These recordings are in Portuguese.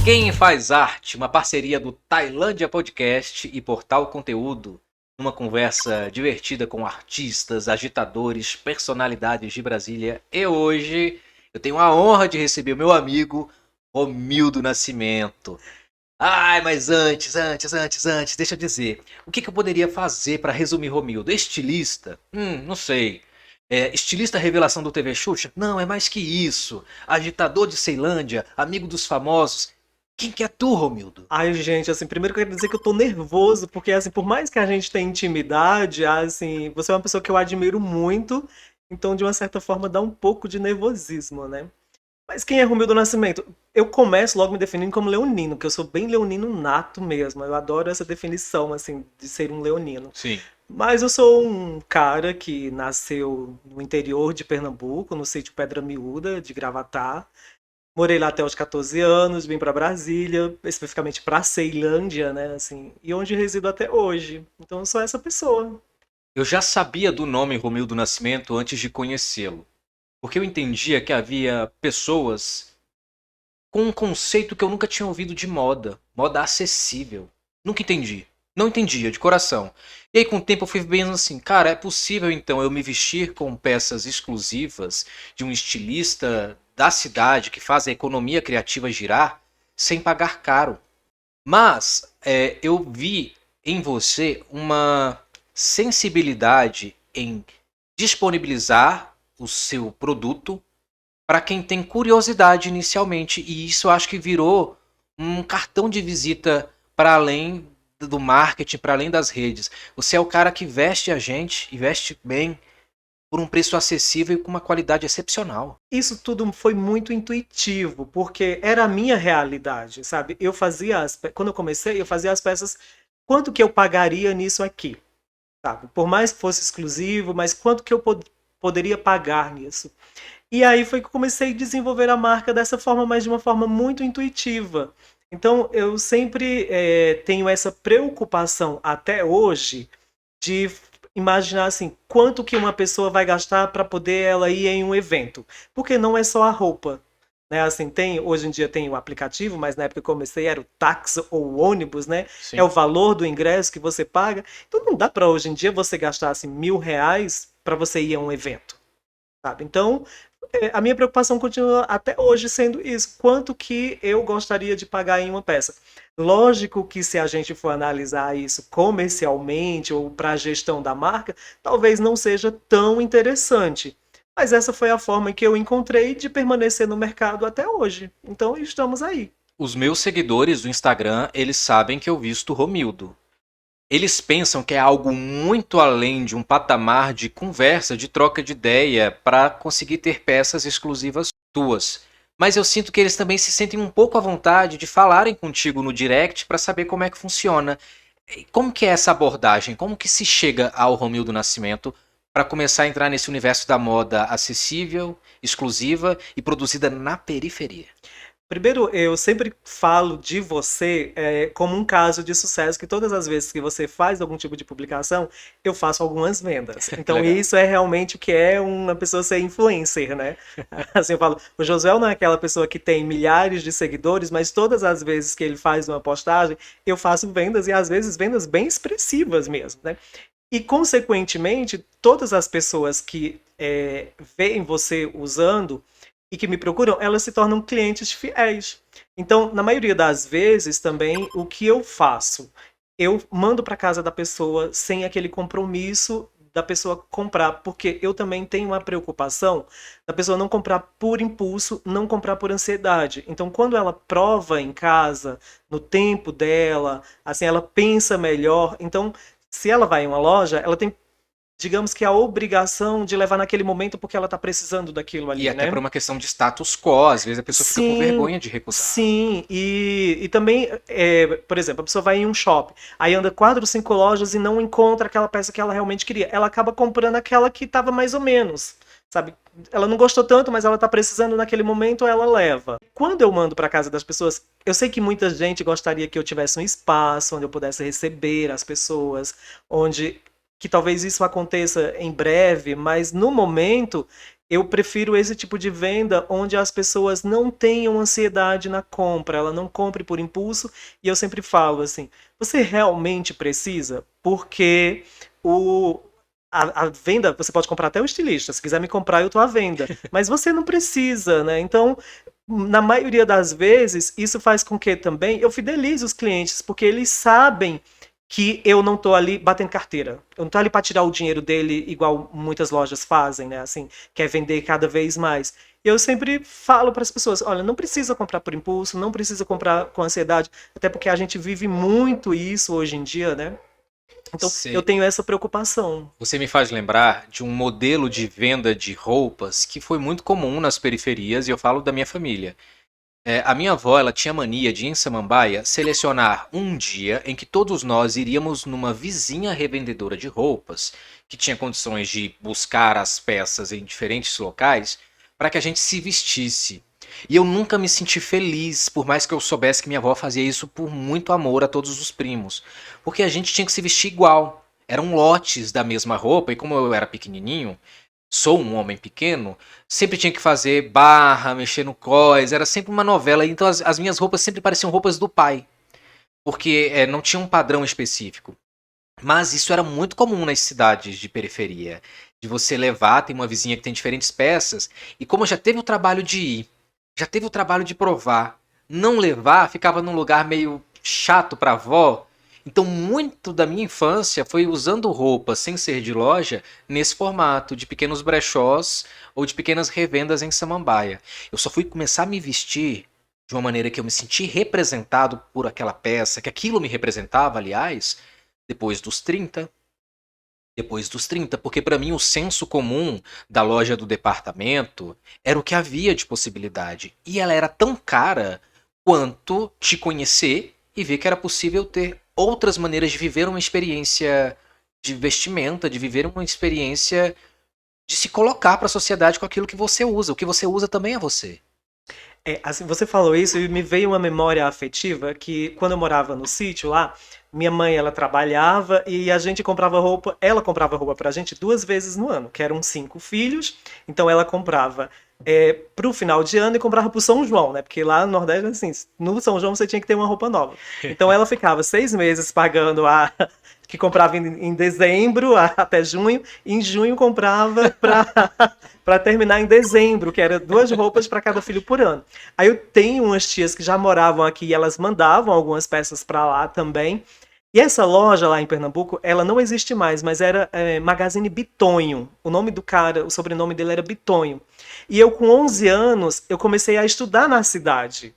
Quem faz arte, uma parceria do Tailândia Podcast e Portal Conteúdo, numa conversa divertida com artistas, agitadores, personalidades de Brasília. E hoje eu tenho a honra de receber o meu amigo Romildo Nascimento. Ai, mas antes, deixa eu dizer. O que eu poderia fazer para resumir Romildo? Estilista? Não sei. Estilista revelação do TV Xuxa? Não, é mais que isso. Agitador de Ceilândia, amigo dos famosos. Quem que é tu, Romildo? Ai, gente, assim, primeiro eu quero dizer que eu tô nervoso, porque, assim, por mais que a gente tenha intimidade, assim, você é uma pessoa que eu admiro muito, então, de uma certa forma, dá um pouco de nervosismo, né? Mas quem é Romildo Nascimento? Eu começo logo me definindo como leonino, porque eu sou bem leonino nato mesmo, eu adoro essa definição, assim, de ser um leonino. Sim. Mas eu sou um cara que nasceu no interior de Pernambuco, no sítio Pedra Miúda, de Gravatá. Morei lá até os 14 anos, vim para Brasília, especificamente para Ceilândia, né, assim, e onde resido até hoje. Então eu sou essa pessoa. Eu já sabia do nome Romildo Nascimento antes de conhecê-lo, porque eu entendia que havia pessoas com um conceito que eu nunca tinha ouvido de moda, moda acessível. Nunca entendi. Não entendia, de coração. E aí, com o tempo, eu fui vendo assim, cara, é possível então eu me vestir com peças exclusivas de um estilista da cidade que faz a economia criativa girar sem pagar caro. Mas eu vi em você uma sensibilidade em disponibilizar o seu produto para quem tem curiosidade inicialmente. E isso eu acho que virou um cartão de visita para além do marketing, para além das redes. Você é o cara que veste a gente e veste bem por um preço acessível e com uma qualidade excepcional. Isso tudo foi muito intuitivo, porque era a minha realidade, sabe? Quando eu comecei, eu fazia as peças, quanto que eu pagaria nisso aqui, sabe? Por mais que fosse exclusivo, mas quanto que eu poderia pagar nisso? E aí foi que eu comecei a desenvolver a marca dessa forma, mas de uma forma muito intuitiva. Então eu sempre tenho essa preocupação até hoje de imaginar assim, quanto que uma pessoa vai gastar para poder ela ir em um evento. Porque não é só a roupa. Né, assim, hoje em dia tem o aplicativo, mas na época que eu comecei era o táxi ou o ônibus, né? É Sim. o valor do ingresso que você paga. Então não dá para hoje em dia você gastar assim, R$ 1.000 para você ir a um evento, sabe? Então a minha preocupação continua até hoje sendo isso. Quanto que eu gostaria de pagar em uma peça? Lógico que se a gente for analisar isso comercialmente ou para a gestão da marca, talvez não seja tão interessante. Mas essa foi a forma que eu encontrei de permanecer no mercado até hoje. Então estamos aí. Os meus seguidores do Instagram, eles sabem que eu visto Romildo. Eles pensam que é algo muito além de um patamar de conversa, de troca de ideia, para conseguir ter peças exclusivas tuas. Mas eu sinto que eles também se sentem um pouco à vontade de falarem contigo no direct para saber como é que funciona. Como que é essa abordagem? Como que se chega ao Romildo Nascimento para começar a entrar nesse universo da moda acessível, exclusiva e produzida na periferia? Primeiro, eu sempre falo de você como um caso de sucesso, que todas as vezes que você faz algum tipo de publicação, eu faço algumas vendas. Que Então, legal. isso é realmente o que é uma pessoa ser influencer, né? Assim, eu falo, o Josué não é aquela pessoa que tem milhares de seguidores, mas todas as vezes que ele faz uma postagem, eu faço vendas e às vezes vendas bem expressivas mesmo, né? E, consequentemente, todas as pessoas que veem você usando e que me procuram, elas se tornam clientes fiéis. Então, na maioria das vezes, também, o que eu faço? Eu mando para casa da pessoa sem aquele compromisso da pessoa comprar, porque eu também tenho uma preocupação da pessoa não comprar por impulso, não comprar por ansiedade. Então, quando ela prova em casa, no tempo dela, assim, ela pensa melhor. Então, se ela vai em uma loja, ela tem, digamos que a obrigação de levar naquele momento porque ela está precisando daquilo E ali, até por né? uma questão de status quo, às vezes a pessoa fica com Sim, vergonha de recusar. sim. E também, por exemplo, a pessoa vai em um shopping, aí anda 4 ou 5 lojas e não encontra aquela peça que ela realmente queria. Ela acaba comprando aquela que estava mais ou menos, sabe? Ela não gostou tanto, mas ela está precisando naquele momento, ela leva. Quando eu mando para casa das pessoas, eu sei que muita gente gostaria que eu tivesse um espaço onde eu pudesse receber as pessoas, onde que talvez isso aconteça em breve, mas no momento Eu prefiro esse tipo de venda onde as pessoas não tenham ansiedade na compra, ela não compre por impulso, e eu sempre falo assim: você realmente precisa? Porque o, a venda, você pode comprar até o estilista, se quiser me comprar, eu tô à venda, mas você não precisa, né? Então, na maioria das vezes, isso faz com que também eu fidelize os clientes, porque eles sabem que eu não tô ali batendo carteira. Eu não tô ali para tirar o dinheiro dele igual muitas lojas fazem, né? Assim, quer vender cada vez mais. Eu sempre falo para as pessoas, olha, não precisa comprar por impulso, não precisa comprar com ansiedade, até porque a gente vive muito isso hoje em dia, né? Então, eu Você, tenho essa preocupação. você me faz lembrar de um modelo de venda de roupas que foi muito comum nas periferias, e eu falo da minha família. A minha avó, ela tinha mania de, em Samambaia, selecionar um dia em que todos nós iríamos numa vizinha revendedora de roupas, que tinha condições de buscar as peças em diferentes locais, para que a gente se vestisse. E eu nunca me senti feliz, por mais que eu soubesse que minha avó fazia isso por muito amor a todos os primos. Porque a gente tinha que se vestir igual. Eram lotes da mesma roupa, e como eu era pequenininho, sou um homem pequeno, sempre tinha que fazer barra, mexer no cós, era sempre uma novela. Então as minhas roupas sempre pareciam roupas do pai, porque não tinha um padrão específico. Mas isso era muito comum nas cidades de periferia, de você levar, tem uma vizinha que tem diferentes peças, e como já teve o trabalho de ir, já teve o trabalho de provar, não levar, ficava num lugar meio chato pra avó. Então, muito da minha infância foi usando roupa sem ser de loja nesse formato, de pequenos brechós ou de pequenas revendas em Samambaia. Eu só fui começar a me vestir de uma maneira que eu me senti representado por aquela peça, que aquilo me representava, aliás, depois dos 30. Depois dos 30, porque para mim o senso comum da loja do departamento era o que havia de possibilidade. E ela era tão cara quanto te conhecer e ver que era possível ter outras maneiras de viver uma experiência de vestimenta, de viver uma experiência de se colocar para a sociedade com aquilo que você usa. O que você usa também é você. Assim, você falou isso e me veio uma memória afetiva que quando eu morava no sítio lá, minha mãe ela trabalhava e a gente comprava roupa, ela comprava roupa pra gente 2 vezes no ano, que eram 5 filhos, então ela comprava pro final de ano e comprava pro São João, né? Porque lá no Nordeste, assim, no São João você tinha que ter uma roupa nova. Então ela ficava 6 meses pagando a que comprava em dezembro até junho, e em junho comprava para terminar em dezembro, que era 2 roupas para cada filho por ano. Aí eu tenho umas tias que já moravam aqui e elas mandavam algumas peças para lá também. E essa loja lá em Pernambuco, ela não existe mais, mas era Magazine Bitonho. O nome do cara, o sobrenome dele era Bitonho. E eu com 11 anos, eu comecei a estudar na cidade.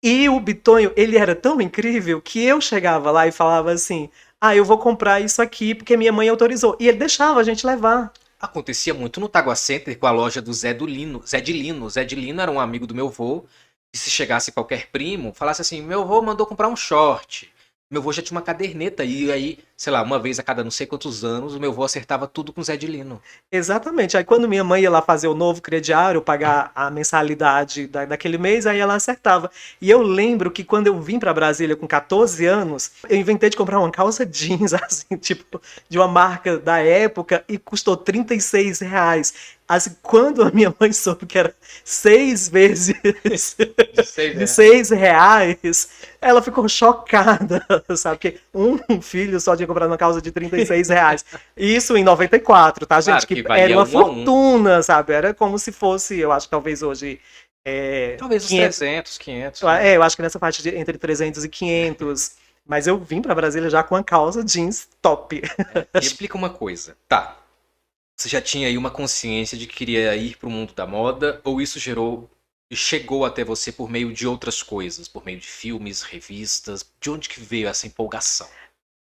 E o Bitonho, ele era tão incrível que eu chegava lá e falava assim: "Ah, eu vou comprar isso aqui porque minha mãe autorizou". E ele deixava a gente levar. Acontecia muito no Tagua Center com a loja do Zé do Lino. Zé de Lino. Zé de Lino era um amigo do meu avô. E se chegasse qualquer primo, falasse assim: meu avô mandou comprar um short. Meu avô já tinha uma caderneta. E aí, sei lá, uma vez a cada não sei quantos anos, o meu avô acertava tudo com o Zé de Lino. Exatamente. Aí quando minha mãe ia lá fazer o novo crediário, pagar a mensalidade daquele mês, aí ela acertava. E eu lembro que quando eu vim pra Brasília com 14 anos, eu inventei de comprar uma calça jeans, assim, tipo, de uma marca da época, e custou R$ 36. Assim, quando a minha mãe soube que era 6 vezes De 6 de reais. R$ 6, ela ficou chocada, sabe? Porque um filho só tinha comprado uma calça de R$ 36. Isso em 94, tá, gente? Claro Que que era valia uma um a um. fortuna, sabe? Era como se fosse, eu acho que talvez hoje, Talvez uns 500. 300, 500, né? Eu acho que nessa faixa de entre 300 e 500. Mas eu vim pra Brasília já com uma calça jeans top. Me explica uma coisa. Tá, você já tinha aí uma consciência de que queria ir para o mundo da moda, ou isso gerou e chegou até você por meio de outras coisas, por meio de filmes, revistas? De onde que veio essa empolgação?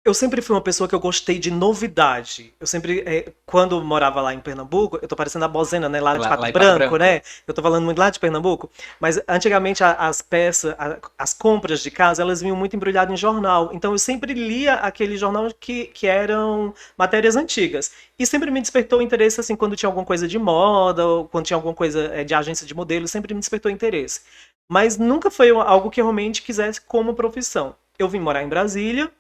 Eu sempre fui uma pessoa que eu gostei de novidade. Eu sempre, quando eu morava lá em Pernambuco, eu tô parecendo a Bozena, né? Lá de Pato Lá em Pato Branco, Branco? né? Eu tô falando muito lá de Pernambuco. Mas antigamente as peças, as compras de casa, elas vinham muito embrulhadas em jornal. Então eu sempre lia aquele jornal que eram matérias antigas. E sempre me despertou interesse, assim, quando tinha alguma coisa de moda, ou quando tinha alguma coisa de agência de modelo, sempre me despertou interesse. Mas nunca foi algo que eu realmente quisesse como profissão. Eu vim morar em Brasília.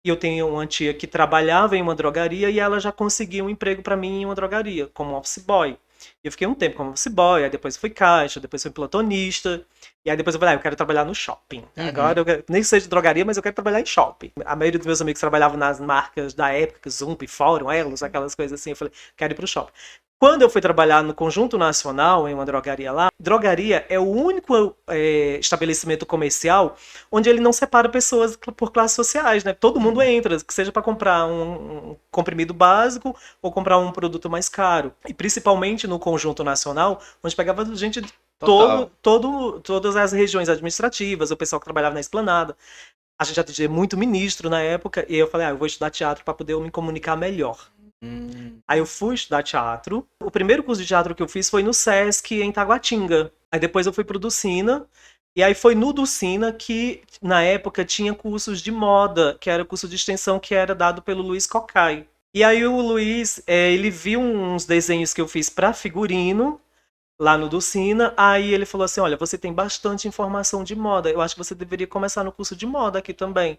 E eu tenho uma tia que trabalhava em uma drogaria e ela já conseguiu um emprego para mim em uma drogaria, como office boy. E eu fiquei um tempo como office boy, aí depois fui caixa, depois fui plantonista. E aí depois eu falei, eu quero trabalhar no shopping. Agora, nem sei de drogaria, mas eu quero trabalhar em shopping. A maioria dos meus amigos trabalhavam nas marcas da época, Zump, Fórum, Elos, aquelas coisas assim. Eu falei, quero ir pro shopping. Quando eu fui trabalhar no Conjunto Nacional, em uma drogaria lá, drogaria é o único estabelecimento comercial onde ele não separa pessoas por classes sociais, né? Todo mundo entra, que seja para comprar um comprimido básico ou comprar um produto mais caro. E principalmente no Conjunto Nacional, onde pegava gente de todas as regiões administrativas, o pessoal que trabalhava na esplanada. A gente atendia muito ministro na época, e eu falei, eu vou estudar teatro para poder me comunicar melhor. Aí eu fui estudar teatro. O primeiro curso de teatro que eu fiz foi no Sesc, em Taguatinga. Aí depois eu fui pro Ducina. E aí foi no Ducina que, na época, tinha cursos de moda, que era curso de extensão que era dado pelo Luiz Cocai. E aí o Luiz, ele viu uns desenhos que eu fiz para figurino, lá no Ducina, aí ele falou assim, olha, você tem bastante informação de moda, eu acho que você deveria começar no curso de moda aqui também.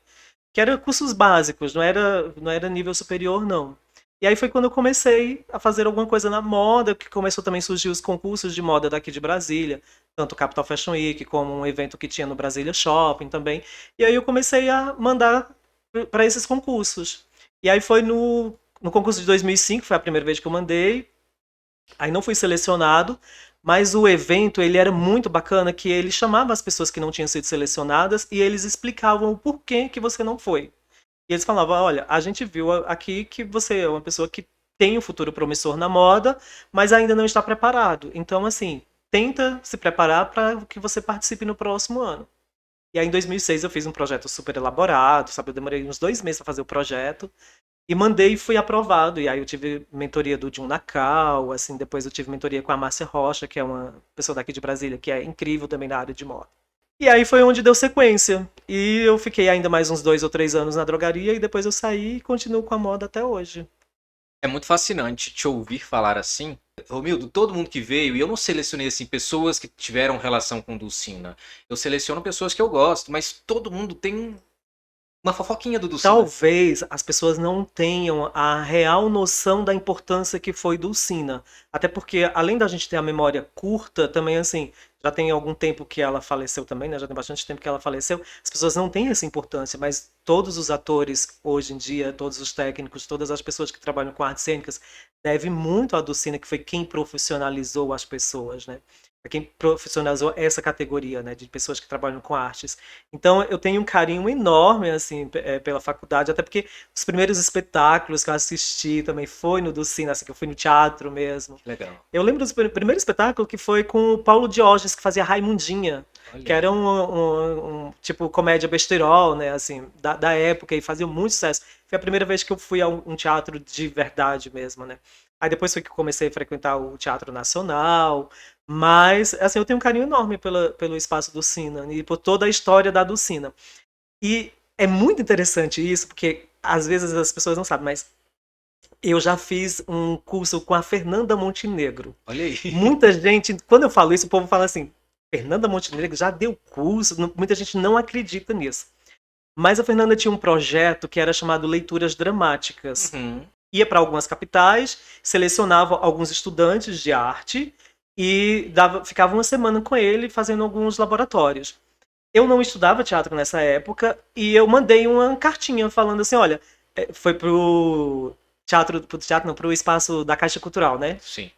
Que eram cursos básicos, não era nível superior, não. E aí foi quando eu comecei a fazer alguma coisa na moda, que começou também a surgir os concursos de moda daqui de Brasília, tanto o Capital Fashion Week como um evento que tinha no Brasília Shopping também. E aí eu comecei a mandar para esses concursos. E aí foi no concurso de 2005, foi a primeira vez que eu mandei. Aí não fui selecionado, mas o evento ele era muito bacana, que ele chamava as pessoas que não tinham sido selecionadas e eles explicavam o porquê que você não foi. E eles falavam, olha, a gente viu aqui que você é uma pessoa que tem um futuro promissor na moda, mas ainda não está preparado. Então, assim, tenta se preparar para que você participe no próximo ano. E aí, em 2006, eu fiz um projeto super elaborado, sabe? Eu demorei uns 2 meses para fazer o projeto. E mandei e fui aprovado. E aí eu tive mentoria do Jun Nakal, assim, depois eu tive mentoria com a Márcia Rocha, que é uma pessoa daqui de Brasília, que é incrível também na área de moda. E aí foi onde deu sequência. E eu fiquei ainda mais uns 2 ou 3 anos na drogaria e depois eu saí e continuo com a moda até hoje. É muito fascinante te ouvir falar assim. Romildo, todo mundo que veio, e eu não selecionei assim pessoas que tiveram relação com Dulcina. Eu seleciono pessoas que eu gosto, mas todo mundo tem uma fofoquinha do Dulcina. Talvez as pessoas não tenham a real noção da importância que foi Dulcina. Até porque, além da gente ter a memória curta, também assim, já tem algum tempo que ela faleceu também, né? Já tem bastante tempo que ela faleceu. As pessoas não têm essa importância, mas todos os atores, hoje em dia, todos os técnicos, todas as pessoas que trabalham com artes cênicas, devem muito à Dulcina, que foi quem profissionalizou as pessoas, né? Quem profissionalizou essa categoria, né, de pessoas que trabalham com artes. Então eu tenho um carinho enorme assim pela faculdade, até porque os primeiros espetáculos que eu assisti também foi no Ducina, assim, que eu fui no teatro mesmo. Legal. Eu lembro do primeiro espetáculo que foi com o Paulo Diógenes, que fazia Raimundinha, que era um tipo comédia besterol, né, assim, da época, e fazia muito sucesso. Foi a primeira vez que eu fui a um teatro de verdade mesmo, né. Aí depois foi que eu comecei a frequentar o Teatro Nacional, mas, assim, eu tenho um carinho enorme pelo espaço do Sina e por toda a história da Dulcina. E é muito interessante isso, porque às vezes as pessoas não sabem, mas eu já fiz um curso com a Fernanda Montenegro. Olha aí. Muita gente, quando eu falo isso, o povo fala assim, Fernanda Montenegro já deu curso, muita gente não acredita nisso. Mas a Fernanda tinha um projeto que era chamado Leituras Dramáticas. Ia para algumas capitais, selecionava alguns estudantes de arte e ficava uma semana com ele fazendo alguns laboratórios. Eu não estudava teatro nessa época e eu mandei uma cartinha falando assim, olha, foi pro pro espaço da Caixa Cultural, né? Sim.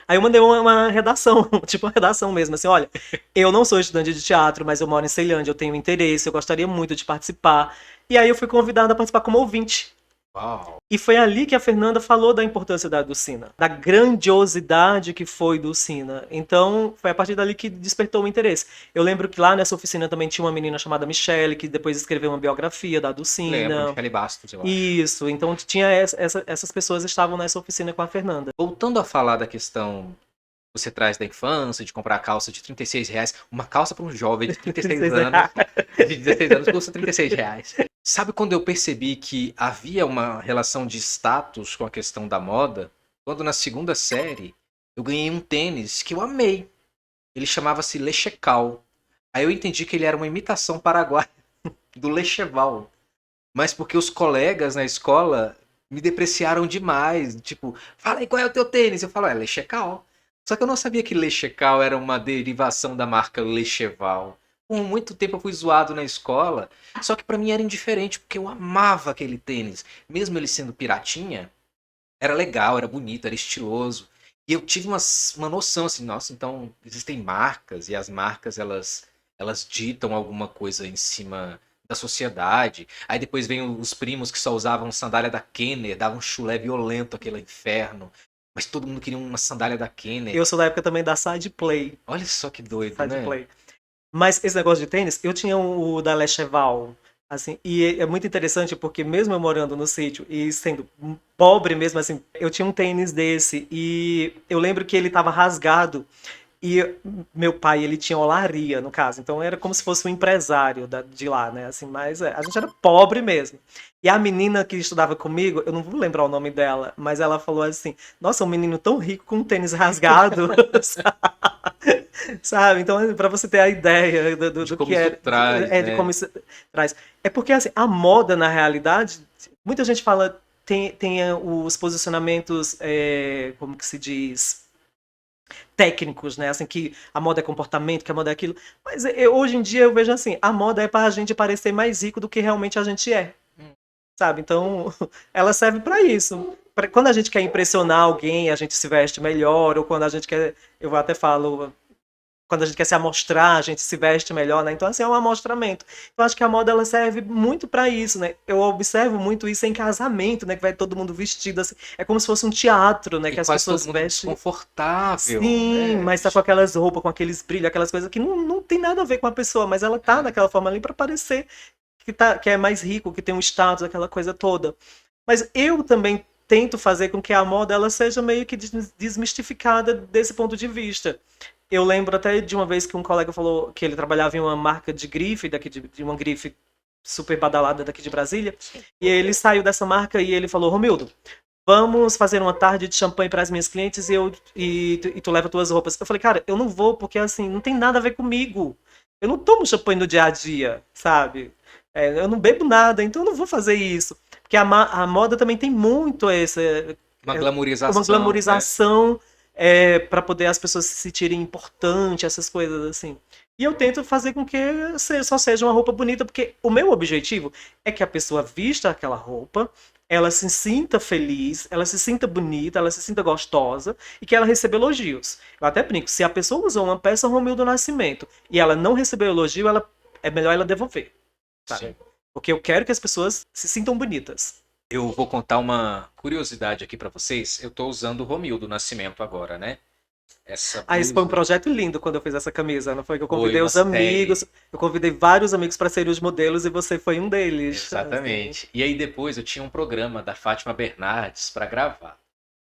Aí eu mandei uma redação, tipo uma redação mesmo, assim, olha, eu não sou estudante de teatro, mas eu moro em Ceilândia, eu tenho interesse, eu gostaria muito de participar. E aí eu fui convidada a participar como ouvinte. Uau. E foi ali que a Fernanda falou da importância da Dulcina, da grandiosidade que foi Dulcina. Então, foi a partir dali que despertou o interesse. Eu lembro que lá nessa oficina também tinha uma menina chamada Michele, que depois escreveu uma biografia da Dulcina. Lembro, Michele Bastos, eu acho. Isso, então tinha essas pessoas estavam nessa oficina com a Fernanda. Voltando a falar da questão que você traz da infância, de comprar calça de R$36, uma calça para um jovem de 36 anos, de 16 anos, custa R$36. Sabe quando eu percebi que havia uma relação de status com a questão da moda? Quando na segunda série eu ganhei um tênis que eu amei. Ele chamava-se Lechecal. Aí eu entendi que ele era uma imitação paraguaia do Lecheval. Mas porque os colegas na escola me depreciaram demais. Tipo, fala aí qual é o teu tênis. Eu falo, é Lechecal. Só que eu não sabia que Lechecal era uma derivação da marca Lecheval. Por muito tempo eu fui zoado na escola, só que pra mim era indiferente, porque eu amava aquele tênis. Mesmo ele sendo piratinha, era legal, era bonito, era estiloso. E eu tive uma noção assim, nossa, então existem marcas e as marcas elas ditam alguma coisa em cima da sociedade. Aí depois vem os primos que só usavam sandália da Kenner, davam um chulé violento aquele inferno. Mas todo mundo queria uma sandália da Kenner. Eu sou da época também da Side Play. Olha só que doido, Side né? Play. Mas esse negócio de tênis, eu tinha o da Lecheval, assim, e é muito interessante porque mesmo eu morando no sítio e sendo pobre mesmo, assim, eu tinha um tênis desse e eu lembro que ele tava rasgado e meu pai, ele tinha olaria, no caso, então era como se fosse um empresário de lá, né, assim, mas a gente era pobre mesmo. E a menina que estudava comigo, eu não vou lembrar o nome dela, mas ela falou assim, nossa, um menino tão rico com um tênis rasgado, sabe? Então, para você ter a ideia De do como que isso é, traz, de né? como isso traz. É porque, assim, a moda, na realidade, muita gente fala, tem os posicionamentos, como que se diz, técnicos, né? Assim, que a moda é comportamento, que a moda é aquilo. Mas hoje em dia eu vejo assim, a moda é para a gente parecer mais rico do que realmente a gente é, sabe? Então, ela serve para isso. Quando a gente quer impressionar alguém, a gente se veste melhor, ou quando a gente quer, eu até falo, quando a gente quer se amostrar, a gente se veste melhor, né? Então, assim, é um amostramento. Eu acho que a moda, ela serve muito pra isso, né? Eu observo muito isso em casamento, né? Que vai todo mundo vestido, assim. É como se fosse um teatro, né? E Que as quase todo pessoas mundo vestem. desconfortável, Sim, né? mas tá com aquelas roupas, com aqueles brilhos, aquelas coisas que não tem nada a ver com a pessoa, mas ela tá daquela forma ali pra parecer que é mais rico, que tem um status, aquela coisa toda. Mas eu também tento fazer com que a moda ela seja meio que desmistificada desse ponto de vista. Eu lembro até de uma vez que um colega falou que ele trabalhava em uma marca de grife, daqui de uma grife super badalada daqui de Brasília, e ele saiu dessa marca e ele falou, Romildo, vamos fazer uma tarde de champanhe para as minhas clientes e tu leva tuas roupas. Eu falei, cara, eu não vou porque assim, não tem nada a ver comigo. Eu não tomo champanhe no dia a dia, sabe? Eu não bebo nada, então eu não vou fazer isso. Porque a moda também tem muito Uma uma glamorização, né? glamorização para poder as pessoas se sentirem importantes, essas coisas assim. E eu tento fazer com que só seja uma roupa bonita, porque o meu objetivo é que a pessoa vista aquela roupa, ela se sinta feliz, ela se sinta bonita, ela se sinta gostosa e que ela receba elogios. Eu até brinco, se a pessoa usou uma peça Romildo Nascimento e ela não recebeu elogio, é melhor ela devolver, Sim. sabe? Porque eu quero que as pessoas se sintam bonitas. Eu vou contar uma curiosidade aqui pra vocês. Eu tô usando o Romildo Nascimento agora, né? Essa Ah, esse foi um blusa projeto lindo quando eu fiz essa camisa, não foi? Que eu foi convidei uma os amigos, série. eu convidei vários amigos para serem os modelos e você foi um deles. Assim. Exatamente. E aí depois eu tinha um programa da Fátima Bernardes pra gravar.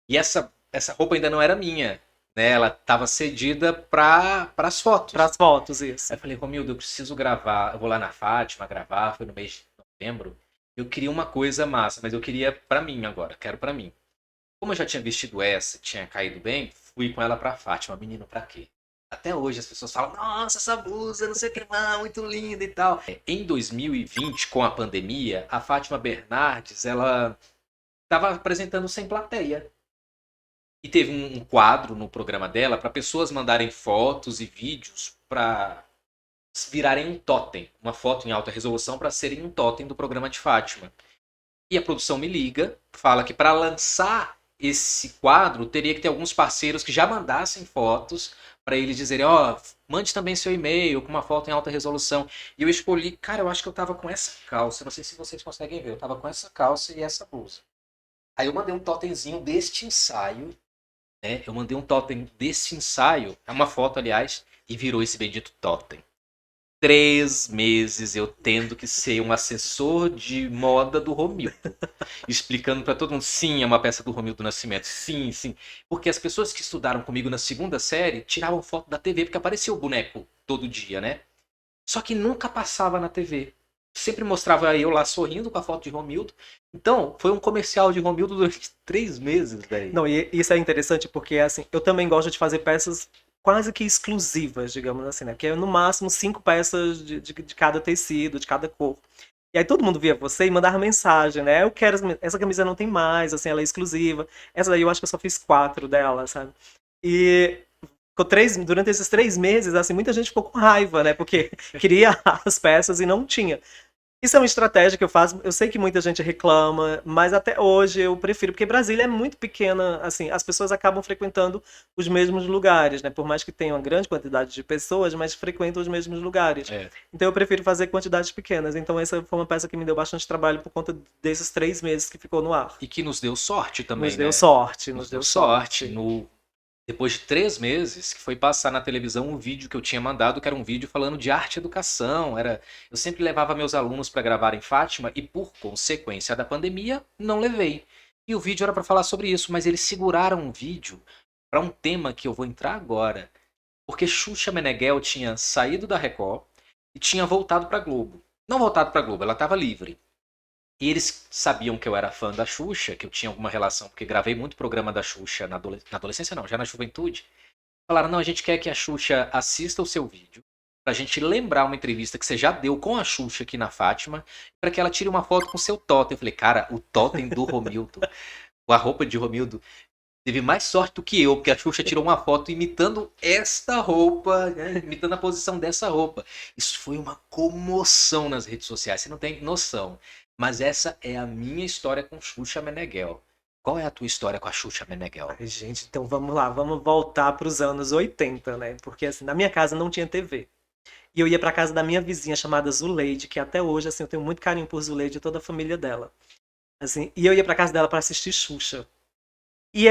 E essa roupa ainda não era minha, né? Ela tava cedida para as Para fotos. as fotos, Aí isso. eu falei, Romildo, eu preciso gravar. Eu vou lá na Fátima gravar, foi no mês de novembro. Eu queria uma coisa massa, mas eu queria pra mim agora, quero pra mim. Como eu já tinha vestido essa, tinha caído bem, fui com ela pra Fátima. Menino, pra quê? Até hoje as pessoas falam, nossa, essa blusa, não sei o que lá, muito linda e tal. Em 2020, com a pandemia, a Fátima Bernardes, ela estava apresentando sem plateia. E teve um quadro no programa dela para pessoas mandarem fotos e vídeos para virarem um totem, uma foto em alta resolução para serem um totem do programa de Fátima. E a produção me liga, fala que para lançar esse quadro teria que ter alguns parceiros que já mandassem fotos para eles dizerem, ó, oh, mande também seu e-mail com uma foto em alta resolução. E eu escolhi, cara, eu acho que eu tava com essa calça, não sei se vocês conseguem ver, eu tava com essa calça e essa blusa. Aí eu mandei um totemzinho deste ensaio, né? Eu mandei um totem desse ensaio, é uma foto, aliás, e virou esse bendito totem. 3 meses eu tendo que ser um assessor de moda do Romildo. Explicando pra todo mundo, sim, é uma peça do Romildo Nascimento. Sim, sim. Porque as pessoas que estudaram comigo na segunda série tiravam foto da TV, porque aparecia o boneco todo dia, né? Só que nunca passava na TV. Sempre mostrava eu lá sorrindo com a foto de Romildo. Então, foi um comercial de Romildo durante 3 meses, velho. Não, e isso é interessante porque, assim, eu também gosto de fazer peças quase que exclusivas, digamos assim, né? Que é no máximo 5 peças de cada tecido, de cada cor. E aí todo mundo via você e mandava mensagem, né? Eu quero essa camisa não tem mais, assim, ela é exclusiva. Essa daí eu acho que eu só fiz 4 dela, sabe? E durante esses 3 meses, assim, muita gente ficou com raiva, né? Porque queria as peças e não tinha. Isso é uma estratégia que eu faço. Eu sei que muita gente reclama, mas até hoje eu prefiro, porque Brasília é muito pequena, assim, as pessoas acabam frequentando os mesmos lugares, né? Por mais que tenha uma grande quantidade de pessoas, mas frequentam os mesmos lugares. É. Então eu prefiro fazer quantidades pequenas. Então essa foi uma peça que me deu bastante trabalho por conta desses 3 meses que ficou no ar. E que nos deu sorte também, Nos deu né? sorte, Nos nos deu deu sorte. sorte. Depois de 3 meses, que foi passar na televisão um vídeo que eu tinha mandado, que era um vídeo falando de arte e educação. Eu sempre levava meus alunos para gravar em Fátima e, por consequência da pandemia, não levei. E o vídeo era para falar sobre isso, mas eles seguraram o vídeo para um tema que eu vou entrar agora. Porque Xuxa Meneghel tinha saído da Record e tinha voltado para Globo. Não voltado para Globo, ela estava livre. E eles sabiam que eu era fã da Xuxa, que eu tinha alguma relação, porque gravei muito programa da Xuxa na adolescência, não, já na juventude. Falaram, não, a gente quer que a Xuxa assista o seu vídeo, pra gente lembrar uma entrevista que você já deu com a Xuxa aqui na Fátima, para que ela tire uma foto com o seu totem. Eu falei, cara, o totem do Romildo, a roupa de Romildo, teve mais sorte do que eu, porque a Xuxa tirou uma foto imitando esta roupa, né, imitando a posição dessa roupa. Isso foi uma comoção nas redes sociais, você não tem noção. Mas essa é a minha história com Xuxa Meneghel. Qual é a tua história com a Xuxa Meneghel? Ai, gente, então vamos lá, vamos voltar para os anos 80, né? Porque assim, na minha casa não tinha TV. E eu ia para casa da minha vizinha chamada Zuleide, que até hoje assim eu tenho muito carinho por Zuleide e toda a família dela. Assim, e eu ia para casa dela para assistir Xuxa. E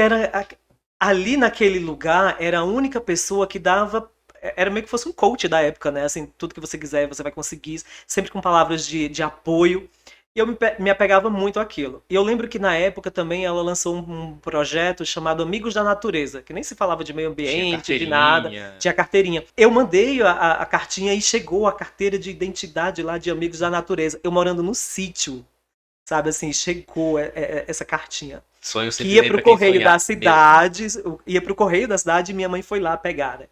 ali naquele lugar era a única pessoa que dava era meio que fosse um coach da época, né? Assim, tudo que você quiser, você vai conseguir, sempre com palavras de apoio. E eu me apegava muito àquilo. E eu lembro que na época também ela lançou um projeto chamado Amigos da Natureza, que nem se falava de meio Tinha ambiente, de nada, carteirinha. tinha carteirinha. Eu mandei a cartinha e chegou a carteira de identidade lá de Amigos da Natureza. Eu morando no sítio, sabe assim, chegou essa cartinha. Sonho Que sempre ia vem pro pra quem correio da sonhar mesmo. cidade, ia pro correio da cidade e minha mãe foi lá pegar, né?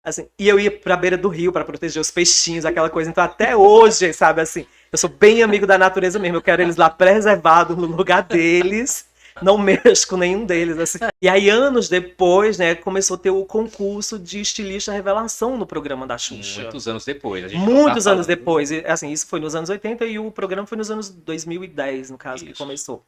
Assim, e eu ia pra beira do rio para proteger os peixinhos, aquela coisa. Então, até hoje, sabe assim, eu sou bem amigo da natureza mesmo. Eu quero eles lá preservados no lugar deles. Não mexo com nenhum deles, assim. E aí, anos depois, né, começou a ter o concurso de estilista revelação no programa da Xuxa. Muitos anos depois. A gente não tá Muitos anos falando depois. E, assim, isso foi nos anos 80 e o programa foi nos anos 2010, no caso, que isso. começou.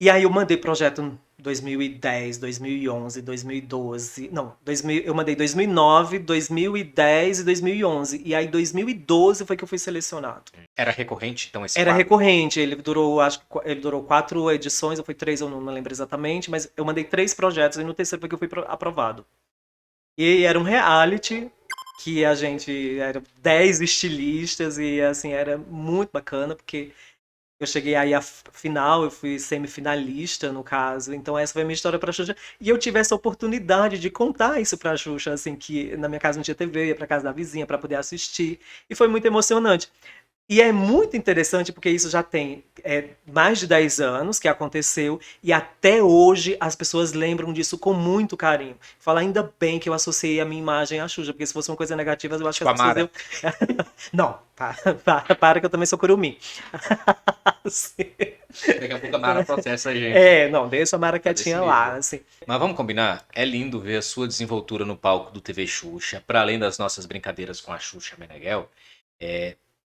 E aí eu mandei projeto 2010, 2011, 2012. Não, 2000, eu mandei 2009, 2010 e 2011. E aí 2012 foi que eu fui selecionado. Era recorrente, então, esse Era quadro? recorrente, ele durou, acho que ele durou 4 edições, ou foi 3, eu não lembro exatamente, mas eu mandei 3 projetos e no terceiro foi que eu fui aprovado. E era um reality que a gente era 10 estilistas e assim era muito bacana porque eu cheguei aí à final, eu fui semifinalista, no caso. Então essa foi a minha história pra Xuxa. E eu tive essa oportunidade de contar isso pra Xuxa, assim, que na minha casa não tinha TV, eu ia pra casa da vizinha pra poder assistir. E foi muito emocionante. E é muito interessante porque isso já tem mais de 10 anos que aconteceu e até hoje as pessoas lembram disso com muito carinho. Fala, ainda bem que eu associei a minha imagem à Xuxa, porque se fosse uma coisa negativa, eu acho que Tipo as a pessoas Mara. iam... Não, para que eu também sou curumim. Assim. Daqui a pouco a Mara processa a gente. Não, deixa a Mara Tá desse quietinha nível. lá, assim. Mas vamos combinar? É lindo ver a sua desenvoltura no palco do TV Xuxa, para além das nossas brincadeiras com a Xuxa Meneghel.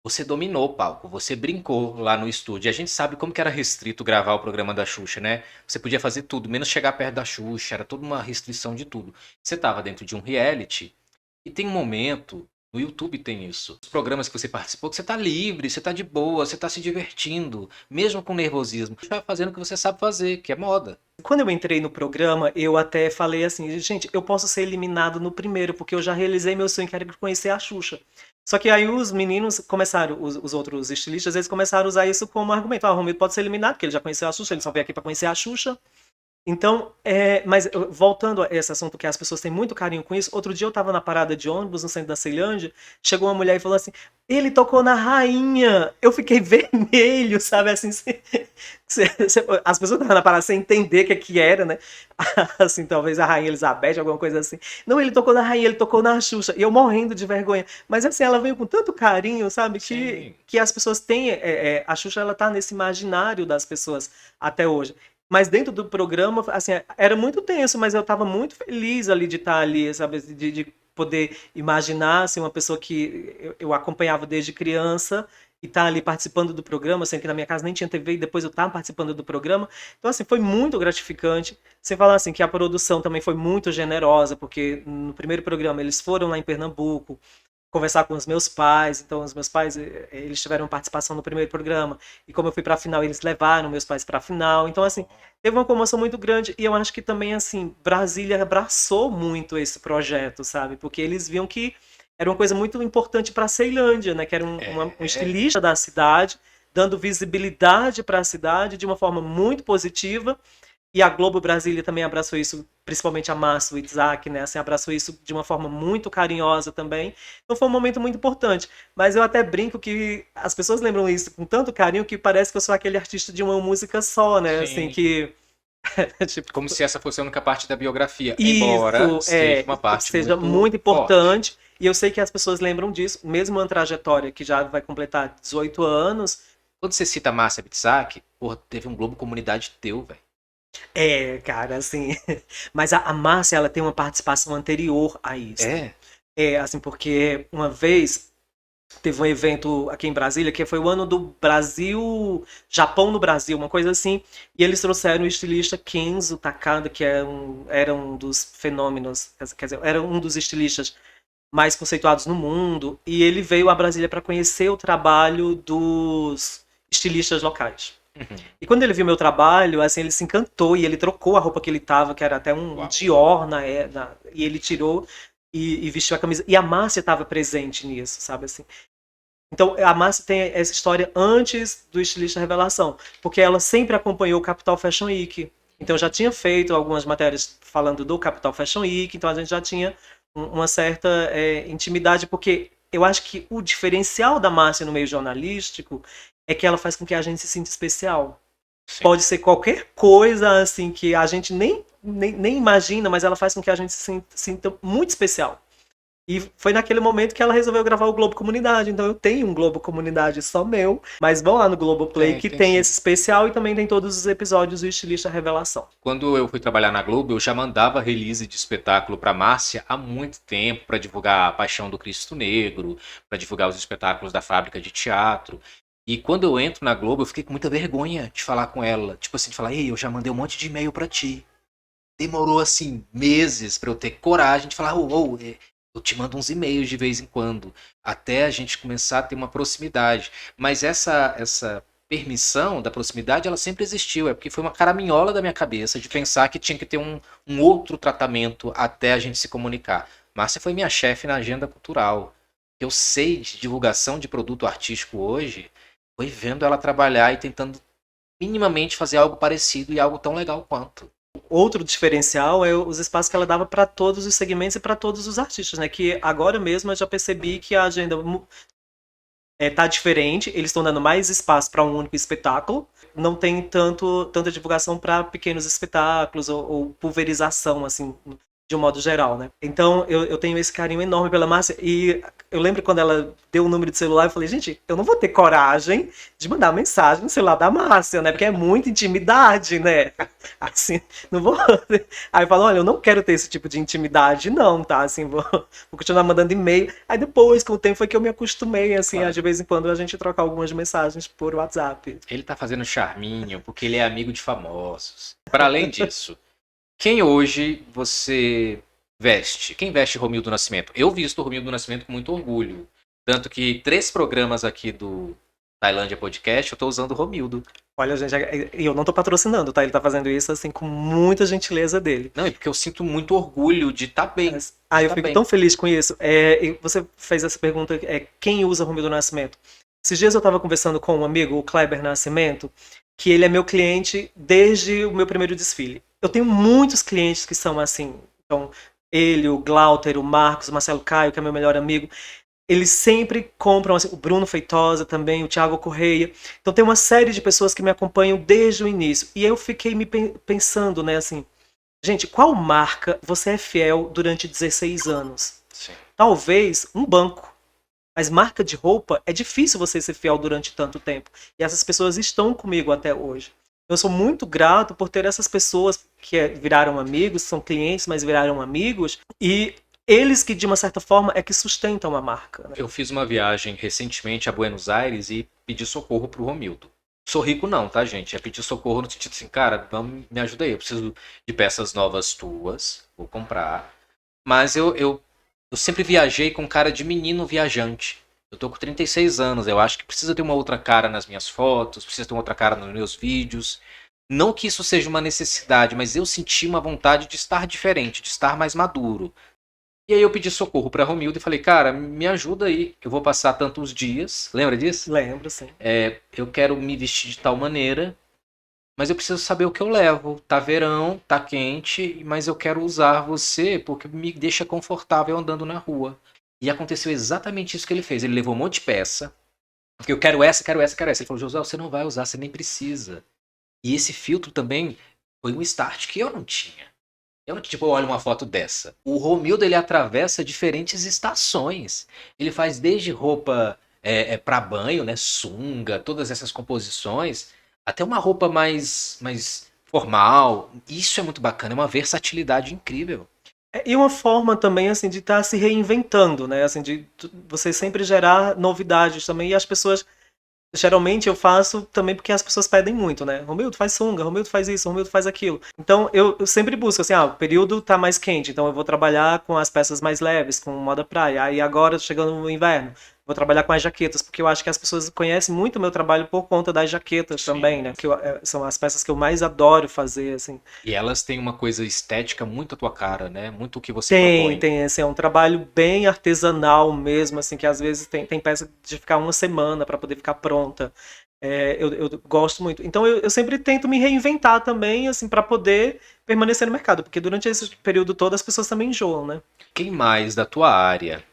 Você dominou o palco, você brincou lá no estúdio. E a gente sabe como que era restrito gravar o programa da Xuxa, né? Você podia fazer tudo, menos chegar perto da Xuxa, era toda uma restrição de tudo. Você estava dentro de um reality e tem um momento, no YouTube tem isso. Os programas que você participou, que você tá livre, você tá de boa, você tá se divertindo, mesmo com nervosismo. Você tá fazendo o que você sabe fazer, que é moda. Quando eu entrei no programa, eu até falei assim, gente, eu posso ser eliminado no primeiro, porque eu já realizei meu sonho, que era conhecer a Xuxa. Só que aí os meninos começaram, os outros estilistas, eles começaram a usar isso como argumento. Ah, o Romildo pode ser eliminado, porque ele já conheceu a Xuxa, ele só veio aqui pra conhecer a Xuxa. Então, mas voltando a esse assunto que as pessoas têm muito carinho com isso, outro dia eu estava na parada de ônibus no centro da Ceilândia, chegou uma mulher e falou assim: ele tocou na rainha. Eu fiquei vermelho, sabe? Assim, as pessoas estavam na parada sem entender o que era, né? Assim, talvez a Rainha Elizabeth, alguma coisa assim. Não, ele tocou na rainha, ele tocou na Xuxa. E eu morrendo de vergonha. Mas assim, ela veio com tanto carinho, sabe? Sim. Que as pessoas têm. A Xuxa, ela tá nesse imaginário das pessoas até hoje. Mas dentro do programa, assim, era muito tenso, mas eu estava muito feliz ali de estar ali, sabe? De poder imaginar, assim, uma pessoa que eu acompanhava desde criança e estar ali participando do programa, sendo que na minha casa nem tinha TV e depois eu estava participando do programa. Então, assim, foi muito gratificante. Sem falar, assim, que a produção também foi muito generosa, porque no primeiro programa eles foram lá em Pernambuco, conversar com os meus pais. Então, os meus pais, eles tiveram participação no primeiro programa. E como eu fui para a final, eles levaram meus pais para a final. Então, assim, teve uma comoção muito grande. E eu acho que também, assim, Brasília abraçou muito esse projeto, sabe? Porque eles viam que era uma coisa muito importante para a Ceilândia, né? Que era um É. estilista da cidade, dando visibilidade para a cidade de uma forma muito positiva. E a Globo Brasília também abraçou isso, principalmente a Márcia, o Isaac, né? Assim, abraçou isso de uma forma muito carinhosa também. Então foi um momento muito importante. Mas eu até brinco que as pessoas lembram isso com tanto carinho que parece que eu sou aquele artista de uma música só, né? Assim, Sim. que. Tipo, Como se essa fosse a única parte da biografia, embora isso seja uma parte seja muito muito forte. importante. E eu sei que as pessoas lembram disso, mesmo uma trajetória que já vai completar 18 anos. Quando você cita Márcia Bitsak, porra, teve um Globo Comunidade teu, velho. Cara, assim. Mas a Márcia, ela tem uma participação anterior a isso. É? Assim, porque uma vez teve um evento aqui em Brasília, que foi o ano do Brasil, Japão no Brasil, uma coisa assim, e eles trouxeram o estilista Kenzo Takada, que era um dos fenômenos, quer dizer, era um dos estilistas mais conceituados no mundo, e ele veio a Brasília para conhecer o trabalho dos estilistas locais. Uhum. E quando ele viu meu trabalho, assim, ele se encantou e ele trocou a roupa que ele tava, que era até um Uau. Dior e ele tirou e vestiu a camisa. E a Márcia estava presente nisso, sabe assim? Então, a Márcia tem essa história antes do Estilista Revelação, porque ela sempre acompanhou o Capital Fashion Week. Então, já tinha feito algumas matérias falando do Capital Fashion Week, então a gente já tinha uma certa intimidade, porque eu acho que o diferencial da Márcia no meio jornalístico é que ela faz com que a gente se sinta especial. Sim. Pode ser qualquer coisa assim que a gente nem imagina, mas ela faz com que a gente se sinta muito especial. E foi naquele momento que ela resolveu gravar o Globo Comunidade. Então eu tenho um Globo Comunidade só meu, mas vão lá no Globoplay que Tem tem sim. esse especial e também tem todos os episódios do Estilista Revelação. Quando eu fui trabalhar na Globo, eu já mandava release de espetáculo para Márcia há muito tempo, para divulgar a Paixão do Cristo Negro, para divulgar os espetáculos da Fábrica de Teatro. E quando eu entro na Globo, eu fiquei com muita vergonha de falar com ela. Tipo assim, de falar, ei, eu já mandei um monte de e-mail para ti. Demorou, assim, meses para eu ter coragem de falar, eu te mando uns e-mails de vez em quando, até a gente começar a ter uma proximidade. Mas essa permissão da proximidade, ela sempre existiu. É porque foi uma caraminhola da minha cabeça de pensar que tinha que ter um outro tratamento até a gente se comunicar. Márcia foi minha chefe na agenda cultural. Eu sei de divulgação de produto artístico hoje, foi vendo ela trabalhar e tentando minimamente fazer algo parecido e algo tão legal quanto. Outro diferencial é os espaços que ela dava para todos os segmentos e para todos os artistas, né? Que agora mesmo eu já percebi que a agenda tá diferente, eles estão dando mais espaço para um único espetáculo, não tem tanta divulgação para pequenos espetáculos ou pulverização, assim, de um modo geral, né? Então eu tenho esse carinho enorme pela Márcia e eu lembro quando ela deu o número de celular, eu falei, gente, eu não vou ter coragem de mandar mensagem no celular da Márcia, né? Porque é muita intimidade, né? Assim, não vou. Aí eu falo, olha, eu não quero ter esse tipo de intimidade, não, tá? Assim, vou continuar mandando e-mail. Aí depois, com o tempo, foi que eu me acostumei, assim, a Claro. de vez em quando a gente trocar algumas mensagens por WhatsApp. Ele tá fazendo charminho porque ele é amigo de famosos. Para além disso, quem hoje você veste? Quem veste Romildo Nascimento? Eu visto o Romildo Nascimento com muito orgulho. Tanto que 3 programas aqui do Tailândia Podcast eu tô usando o Romildo. Olha, gente, eu não tô patrocinando, tá? Ele tá fazendo isso, assim, com muita gentileza dele. Não, é porque eu sinto muito orgulho de estar bem. Eu fico tão feliz com isso. E você fez essa pergunta, quem usa Romildo Nascimento? Esses dias eu tava conversando com um amigo, o Kleber Nascimento, que ele é meu cliente desde o meu primeiro desfile. eu tenho muitos clientes que são assim. Então, ele, o Glauter, o Marcos, o Marcelo Caio, que é meu melhor amigo, eles sempre compram, assim, o Bruno Feitosa também, o Thiago Correia. Então tem uma série de pessoas que me acompanham desde o início. E aí eu fiquei me pensando, né, assim, gente, qual marca você é fiel durante 16 anos? Sim. Talvez um banco. Mas marca de roupa é difícil você ser fiel durante tanto tempo. E essas pessoas estão comigo até hoje. Eu sou muito grato por ter essas pessoas que viraram amigos, são clientes, mas viraram amigos. E eles que, de uma certa forma, é que sustentam a marca. Né? Eu fiz uma viagem recentemente a Buenos Aires e pedi socorro pro Romildo. Sou rico não, tá, gente? É pedir socorro no sentido assim, cara, vamos, me ajuda aí. Eu preciso de peças novas tuas, vou comprar. Mas eu sempre viajei com cara de menino viajante. Eu tô com 36 anos, eu acho que precisa ter uma outra cara nas minhas fotos, precisa ter uma outra cara nos meus vídeos. Não que isso seja uma necessidade, mas eu senti uma vontade de estar diferente, de estar mais maduro. E aí eu pedi socorro pra Romildo e falei, cara, me ajuda aí, eu vou passar tantos dias. Lembra disso? Lembro, sim. Eu quero me vestir de tal maneira, mas eu preciso saber o que eu levo. Tá verão, tá quente, mas eu quero usar você porque me deixa confortável andando na rua. E aconteceu exatamente isso que ele fez. Ele levou um monte de peça, porque eu quero essa, quero essa, quero essa. Ele falou, José, você não vai usar, você nem precisa. E esse filtro também foi um start que eu não tinha. Eu, tipo, olho uma foto dessa. O Romildo, ele atravessa diferentes estações. Ele faz desde roupa para banho, né? Sunga, todas essas composições, até uma roupa mais formal. Isso é muito bacana, é uma versatilidade incrível. E uma forma também, assim, de estar se reinventando, né? Assim, de você sempre gerar novidades também. E as pessoas geralmente eu faço também porque as pessoas pedem muito, né? Romildo faz sunga, Romildo faz isso, Romildo faz aquilo. Então eu sempre busco assim, o período tá mais quente, então eu vou trabalhar com as peças mais leves, com moda praia. Aí agora, chegando no inverno, vou trabalhar com as jaquetas, porque eu acho que as pessoas conhecem muito o meu trabalho por conta das jaquetas também, né? Que são as peças que eu mais adoro fazer, assim. E elas têm uma coisa estética muito à tua cara, né? Muito o que você Tem, propõe. tem, assim, é um trabalho bem artesanal mesmo, assim, que às vezes tem peça de ficar uma semana para poder ficar pronta. Eu gosto muito. Então eu sempre tento me reinventar também, assim, para poder permanecer no mercado, porque durante esse período todo as pessoas também enjoam, né? Quem mais da tua área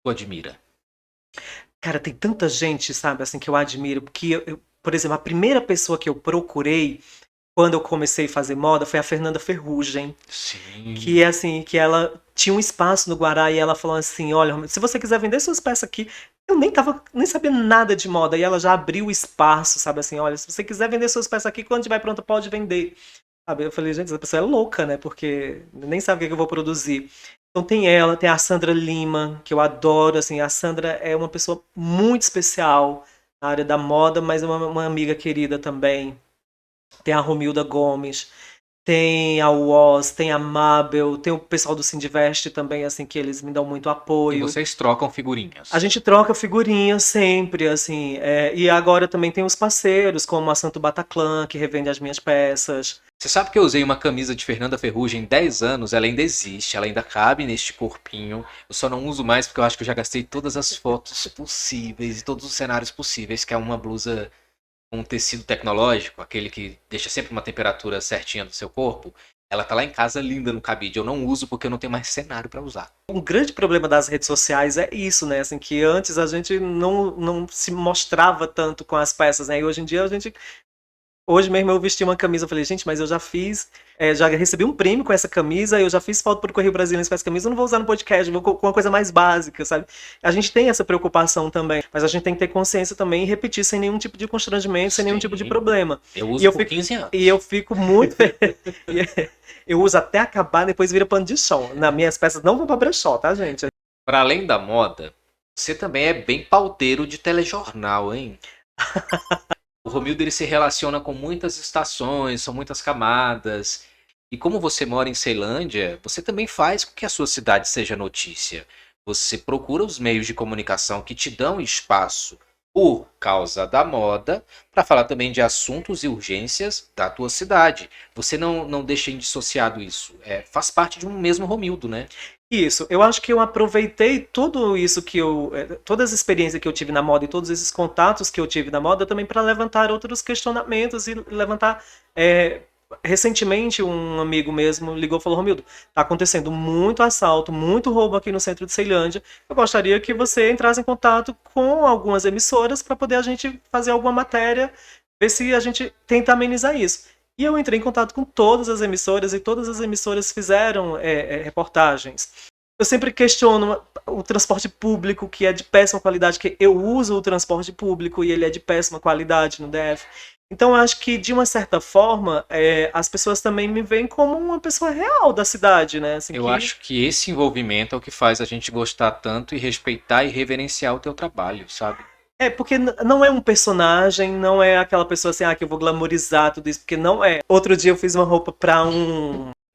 tu admira? Cara, tem tanta gente, sabe, assim, que eu admiro, porque por exemplo, a primeira pessoa que eu procurei quando eu comecei a fazer moda foi a Fernanda Ferrugem. Sim. Que é assim, que ela tinha um espaço no Guará e ela falou assim: olha, se você quiser vender suas peças aqui, eu nem sabia nada de moda. E ela já abriu o espaço, sabe assim, olha, se você quiser vender suas peças aqui, quando estiver pronta, pode vender. Sabe? Eu falei, gente, essa pessoa é louca, né? Porque nem sabe o que eu vou produzir. Então tem ela, tem a Sandra Lima, que eu adoro, assim, a Sandra é uma pessoa muito especial na área da moda, mas é uma amiga querida também. Tem a Romilda Gomes, tem a Woz, tem a Mabel, tem o pessoal do Sindivest também, assim, que eles me dão muito E apoio. vocês trocam A figurinhas. gente troca figurinhas sempre, assim, e agora também tem os parceiros, como a Santo Bataclan, que revende as minhas peças. Você sabe que eu usei uma camisa de Fernanda Ferrugem 10 anos, ela ainda existe, ela ainda cabe neste corpinho. Eu só não uso mais porque eu acho que eu já gastei todas as fotos possíveis e todos os cenários possíveis, que é uma blusa com um tecido tecnológico, aquele que deixa sempre uma temperatura certinha do seu corpo. Ela tá lá em casa linda no cabide. Eu não uso porque eu não tenho mais cenário pra usar. Um grande problema das redes sociais é isso, né? Assim, que antes a gente não se mostrava tanto com as peças, né? E hoje em dia a gente. Hoje mesmo eu vesti uma camisa, eu falei, gente, mas eu já fiz, já recebi um prêmio com essa camisa, eu já fiz foto pro Correio Brasiliense com essa camisa, eu não vou usar no podcast, vou com uma coisa mais básica, sabe? A gente tem essa preocupação também, mas a gente tem que ter consciência também e repetir sem nenhum tipo de constrangimento, sem nenhum tipo de Sim. problema. Eu E uso eu por fico, 15 anos. e eu fico muito eu uso até acabar, depois vira pano de chão. Nas minhas peças não vão pra brechó, tá, gente? Para além da moda, você também é bem pauteiro de telejornal, hein? O Romildo ele se relaciona com muitas estações, são muitas camadas. E como você mora em Ceilândia, você também faz com que a sua cidade seja notícia. Você procura os meios de comunicação que te dão espaço por causa da moda, para falar também de assuntos e urgências da tua cidade. Você não deixa indissociado isso. Faz parte de um mesmo Romildo, né? Isso, eu acho que eu aproveitei tudo isso todas as experiências que eu tive na moda e todos esses contatos que eu tive na moda também para levantar outros questionamentos e levantar Recentemente, um amigo mesmo ligou e falou: Romildo, tá acontecendo muito assalto, muito roubo aqui no centro de Ceilândia. Eu gostaria que você entrasse em contato com algumas emissoras para poder a gente fazer alguma matéria, ver se a gente tenta amenizar isso. E eu entrei em contato com todas as emissoras e todas as emissoras fizeram reportagens. Eu sempre questiono o transporte público, que é de péssima qualidade, que eu uso o transporte público e ele é de péssima qualidade no DF. Então, eu acho que, de uma certa forma, as pessoas também me veem como uma pessoa real da cidade, né? Assim, Eu acho que esse envolvimento é o que faz a gente gostar tanto e respeitar e reverenciar o teu trabalho, sabe? Porque não é um personagem, não é aquela pessoa assim, que eu vou glamorizar tudo isso, porque não é. Outro dia eu fiz uma roupa para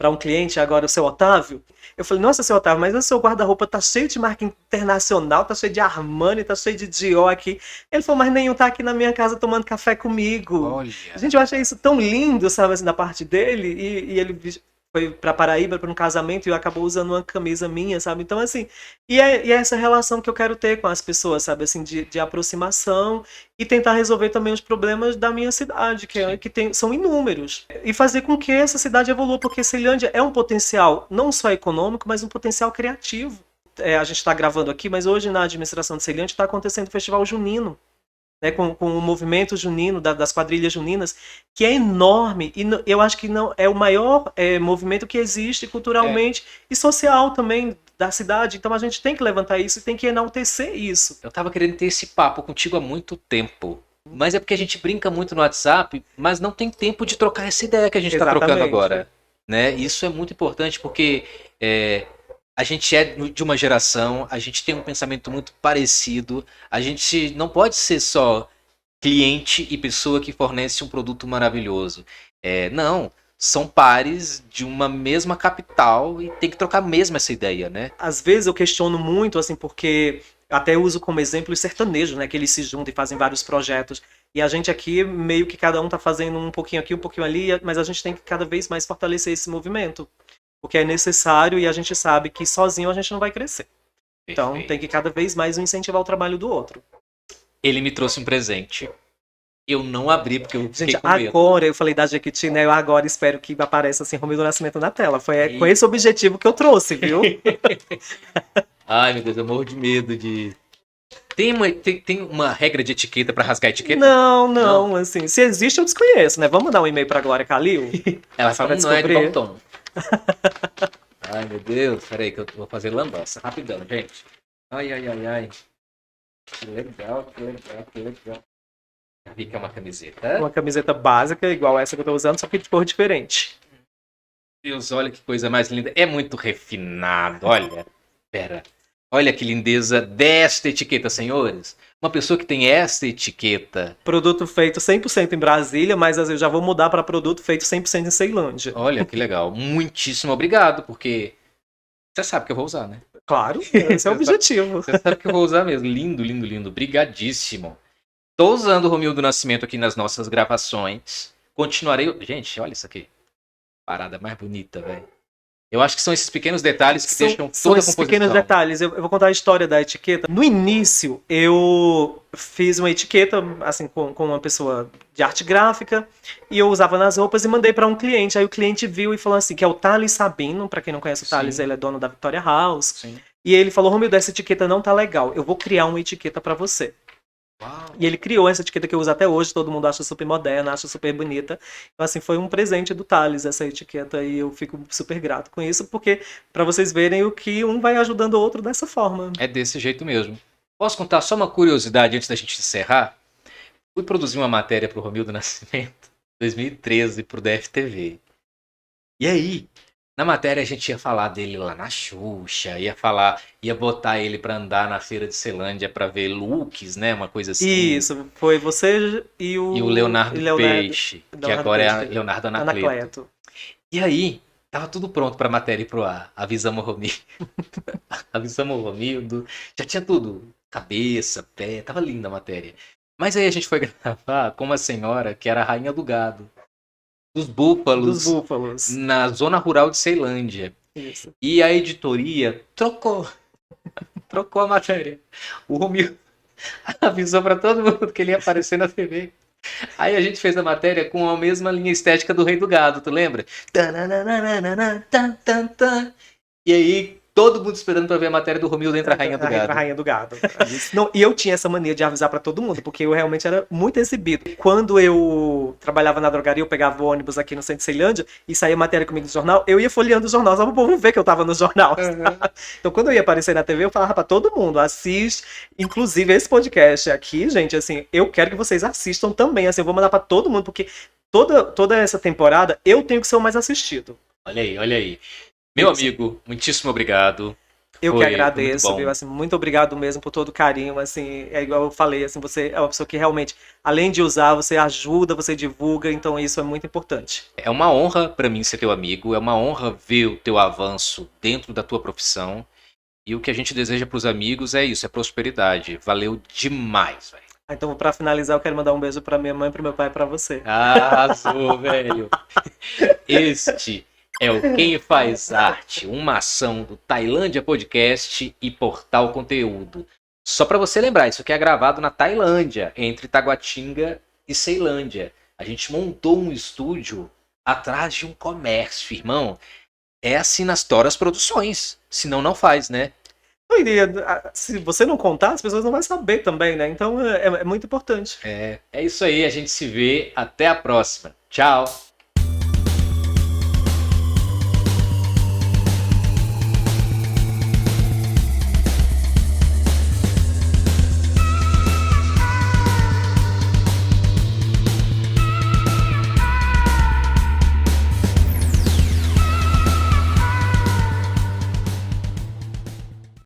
um cliente, agora o seu Otávio. Eu falei, nossa, seu Otávio, mas o seu guarda-roupa tá cheio de marca internacional, tá cheio de Armani, tá cheio de Dior aqui. Ele falou, mas nenhum tá aqui na minha casa tomando café comigo. Olha. Gente, eu achei isso tão lindo, sabe, assim, da parte dele, e ele foi pra Paraíba para um casamento e acabou usando uma camisa minha, sabe? Então, assim, e é essa relação que eu quero ter com as pessoas, sabe? Assim, de aproximação e tentar resolver também os problemas da minha cidade, são inúmeros. E fazer com que essa cidade evolua, porque Ceilândia é um potencial não só econômico, mas um potencial criativo. A gente está gravando aqui, mas hoje na administração de Ceilândia está acontecendo o Festival Junino. Né, com o movimento junino, das quadrilhas juninas, que é enorme, e eu acho que não é o maior movimento que existe culturalmente e social também da cidade. Então a gente tem que levantar isso e tem que enaltecer isso. Eu tava querendo ter esse papo contigo há muito tempo. Mas é porque a gente brinca muito no WhatsApp, mas não tem tempo de trocar essa ideia que a gente tá trocando agora. Né? Isso é muito importante porque a gente é de uma geração, a gente tem um pensamento muito parecido, a gente não pode ser só cliente e pessoa que fornece um produto maravilhoso. Não, são pares de uma mesma capital e tem que trocar mesmo essa ideia, né? Às vezes eu questiono muito, assim, porque até uso como exemplo os sertanejos, né? Que eles se juntam e fazem vários projetos. E a gente aqui, meio que cada um tá fazendo um pouquinho aqui, um pouquinho ali, mas a gente tem que cada vez mais fortalecer esse movimento. Porque é necessário e a gente sabe que sozinho a gente não vai crescer. Então Perfeito. tem que cada vez mais um incentivar o trabalho do outro. Ele me trouxe um presente. Eu não abri porque eu fiquei Gente, com medo. agora eu falei da Jequiti, né? Eu agora espero que apareça assim, Romildo Nascimento na tela. Foi com esse objetivo que eu trouxe, viu? Ai, meu Deus, eu morro de medo de... Tem uma regra de etiqueta pra rasgar a etiqueta? Não, assim, se existe eu desconheço, né? Vamos mandar um e-mail pra Glória Calil? Ela fala, não é de descobrir. bom tom. Ai, meu Deus, peraí que eu vou fazer lambança, rapidão, gente. Ai. Que legal, que legal. Vi que é uma camiseta. Uma camiseta básica, igual essa que eu tô usando, só que de cor diferente. Deus, olha que coisa mais linda. É muito refinado, olha. Pera. Olha que lindeza desta etiqueta, senhores. Uma pessoa que tem esta etiqueta. Produto feito 100% em Brasília, mas eu já vou mudar para produto feito 100% em Ceilândia. Olha que legal. Muitíssimo obrigado, porque você sabe que eu vou usar, né? Claro, esse é o objetivo. Você sabe que eu vou usar mesmo. Lindo, lindo, lindo. Brigadíssimo. Tô usando o Romildo Nascimento aqui nas nossas gravações. Continuarei... Gente, olha isso aqui. Parada mais bonita, velho. Eu acho que são esses pequenos detalhes que deixam São toda a esses composição. pequenos detalhes. Eu vou contar a história da etiqueta. No início, eu fiz uma etiqueta assim com uma pessoa de arte gráfica e eu usava nas roupas e mandei para um cliente. Aí o cliente viu e falou assim, que é o Thales Sabino. Para quem não conhece o Thales, Sim. ele é dono da Victoria House. Sim. E ele falou, Romildo, essa etiqueta não tá legal. Eu vou criar uma etiqueta para você. Uau. E ele criou essa etiqueta que eu uso até hoje, todo mundo acha super moderna, acha super bonita. Então, assim, foi um presente do Thales essa etiqueta e eu fico super grato com isso, porque para vocês verem o que um vai ajudando o outro dessa forma. É desse jeito mesmo. Posso contar só uma curiosidade antes da gente encerrar? Fui produzir uma matéria pro Romildo Nascimento, 2013, pro DFTV. E aí, na matéria a gente ia falar dele lá na Xuxa, ia botar ele pra andar na feira de Ceilândia pra ver looks, né? Uma coisa assim. Isso, foi você e o Leonardo Peixe, que agora é Leonardo Anacleto. Anacleto. E aí, tava tudo pronto pra matéria ir pro ar. Avisamos o Romildo. Avisamos o Romildo. Já tinha tudo. Cabeça, pé, tava linda a matéria. Mas aí a gente foi gravar com uma senhora que era a rainha do gado. Dos búfalos. Na zona rural de Ceilândia. Isso. E a editoria trocou a matéria. O Romildo avisou pra todo mundo que ele ia aparecer na TV. Aí a gente fez a matéria com a mesma linha estética do Rei do Gado, tu lembra? Tananana, tan, tan, tan. E aí, todo mundo esperando pra ver a matéria do Romildo entre a Rainha do A Gado. rainha do gado. Não, e eu tinha essa mania de avisar pra todo mundo, porque eu realmente era muito exibido. Quando eu trabalhava na drogaria, eu pegava o ônibus aqui no centro de Ceilândia e saía matéria comigo no jornal, eu ia folheando o jornal, só pro povo ver que eu tava no jornal. Então, quando eu ia aparecer na TV, eu falava pra todo mundo, assiste. Inclusive, esse podcast aqui, gente, assim, eu quero que vocês assistam também. Assim, eu vou mandar pra todo mundo, porque toda essa temporada eu tenho que ser o mais assistido. Olha aí, olha aí. Meu amigo, muitíssimo obrigado. Eu que Foi muito agradeço, bom. viu? Assim, muito obrigado mesmo por todo o carinho. Assim, é igual eu falei, assim, você é uma pessoa que realmente, além de usar, você ajuda, você divulga, então isso é muito importante. É uma honra pra mim ser teu amigo, é uma honra ver o teu avanço dentro da tua profissão. E o que a gente deseja pros amigos é isso, é prosperidade. Valeu demais, velho. Então, para finalizar, eu quero mandar um beijo para minha mãe, para meu pai e para você. Arrasou, velho. Este é o Quem Faz Arte, uma ação do Tailândia Podcast e Portal Conteúdo. Só para você lembrar, isso aqui é gravado na Tailândia, entre Taguatinga e Ceilândia. A gente montou um estúdio atrás de um comércio, irmão. É assim nas Toras Produções. Senão não faz, né? Eu iria, se você não contar, as pessoas não vão saber também, né? Então é muito importante. É isso aí, a gente se vê. Até a próxima. Tchau.